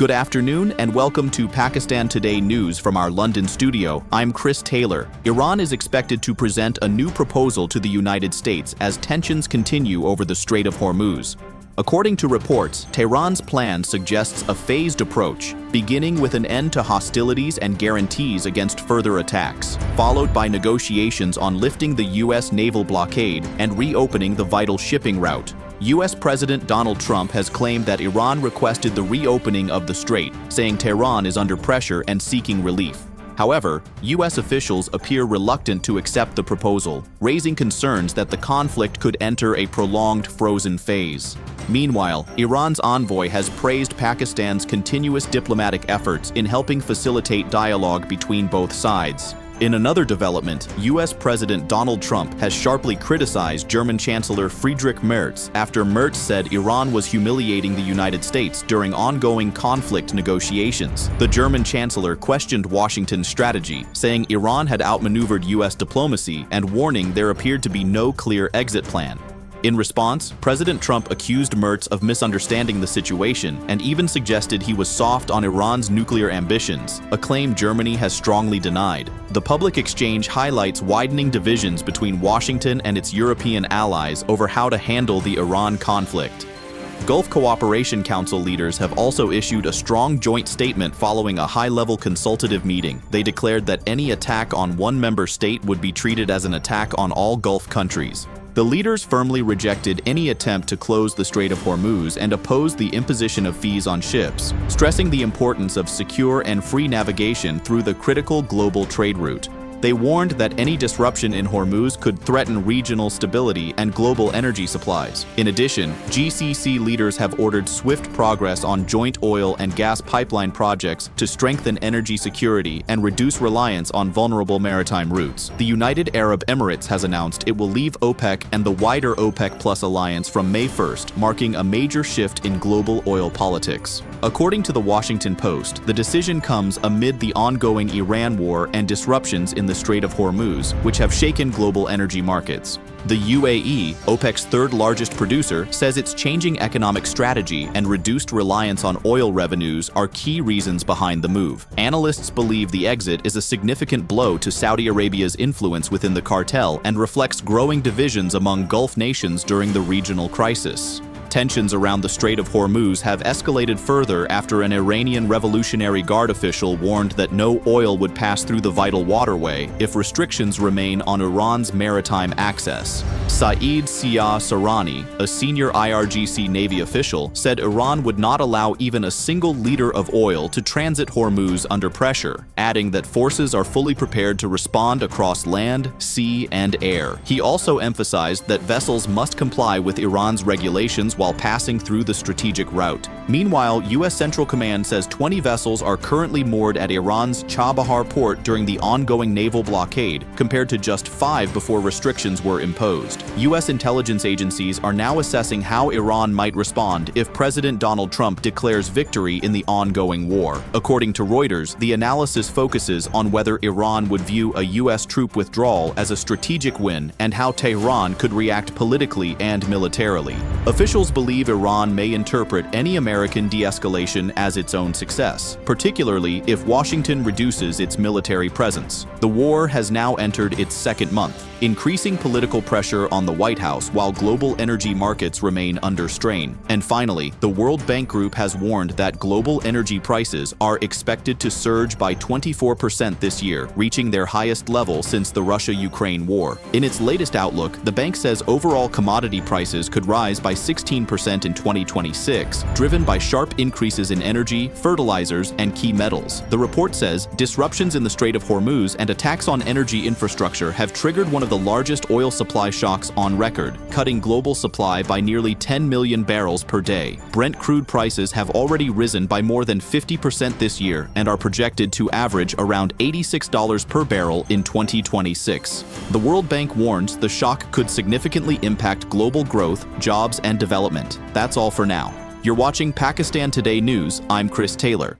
Good afternoon and welcome to Pakistan Today News from our London studio. I'm Chris Taylor. Iran is expected to present a new proposal to the United States as tensions continue over the Strait of Hormuz. According to reports, Tehran's plan suggests a phased approach, beginning with an end to hostilities and guarantees against further attacks, followed by negotiations on lifting the U.S. naval blockade and reopening the vital shipping route. U.S. President Donald Trump has claimed that Iran requested the reopening of the strait, saying Tehran is under pressure and seeking relief. However, U.S. officials appear reluctant to accept the proposal, raising concerns that the conflict could enter a prolonged frozen phase. Meanwhile, Iran's envoy has praised Pakistan's continuous diplomatic efforts in helping facilitate dialogue between both sides. In another development, U.S. President Donald Trump has sharply criticized German Chancellor Friedrich Merz after Merz said Iran was humiliating the United States during ongoing conflict negotiations. The German Chancellor questioned Washington's strategy, saying Iran had outmaneuvered U.S. diplomacy and warning there appeared to be no clear exit plan. In response, President Trump accused Merz of misunderstanding the situation and even suggested he was soft on Iran's nuclear ambitions, a claim Germany has strongly denied. The public exchange highlights widening divisions between Washington and its European allies over how to handle the Iran conflict. Gulf Cooperation Council leaders have also issued a strong joint statement following a high-level consultative meeting. They declared that any attack on one member state would be treated as an attack on all Gulf countries. The leaders firmly rejected any attempt to close the Strait of Hormuz and opposed the imposition of fees on ships, stressing the importance of secure and free navigation through the critical global trade route. They warned that any disruption in Hormuz could threaten regional stability and global energy supplies. In addition, GCC leaders have ordered swift progress on joint oil and gas pipeline projects to strengthen energy security and reduce reliance on vulnerable maritime routes. The United Arab Emirates has announced it will leave OPEC and the wider OPEC Plus alliance from May 1st, marking a major shift in global oil politics. According to the Washington Post, the decision comes amid the ongoing Iran war and disruptions in the Strait of Hormuz, which have shaken global energy markets. The UAE, OPEC's third-largest producer, says its changing economic strategy and reduced reliance on oil revenues are key reasons behind the move. Analysts believe the exit is a significant blow to Saudi Arabia's influence within the cartel and reflects growing divisions among Gulf nations during the regional crisis. Tensions around the Strait of Hormuz have escalated further after an Iranian Revolutionary Guard official warned that no oil would pass through the vital waterway if restrictions remain on Iran's maritime access. Saeed Siah Sarani, a senior IRGC Navy official, said Iran would not allow even a single liter of oil to transit Hormuz under pressure, adding that forces are fully prepared to respond across land, sea, and air. He also emphasized that vessels must comply with Iran's regulations while passing through the strategic route. Meanwhile, U.S. Central Command says 20 vessels are currently moored at Iran's Chabahar port during the ongoing naval blockade, compared to just 5 before restrictions were imposed. U.S. intelligence agencies are now assessing how Iran might respond if President Donald Trump declares victory in the ongoing war. According to Reuters, the analysis focuses on whether Iran would view a U.S. troop withdrawal as a strategic win and how Tehran could react politically and militarily. Officials believe Iran may interpret any American de-escalation as its own success, particularly if Washington reduces its military presence. The war has now entered its second month, increasing political pressure on the White House while global energy markets remain under strain. And finally, the World Bank Group has warned that global energy prices are expected to surge by 24% this year, reaching their highest level since the Russia-Ukraine war. In its latest outlook, the bank says overall commodity prices could rise by 16% in 2026, driven by sharp increases in energy, fertilizers, and key metals. The report says disruptions in the Strait of Hormuz and attacks on energy infrastructure have triggered one of the largest oil supply shocks on record, cutting global supply by nearly 10 million barrels per day. Brent crude prices have already risen by more than 50% this year and are projected to average around $86 per barrel in 2026. The World Bank warns the shock could significantly impact global growth, jobs, and development. That's all for now. You're watching Pakistan Today News. I'm Chris Taylor.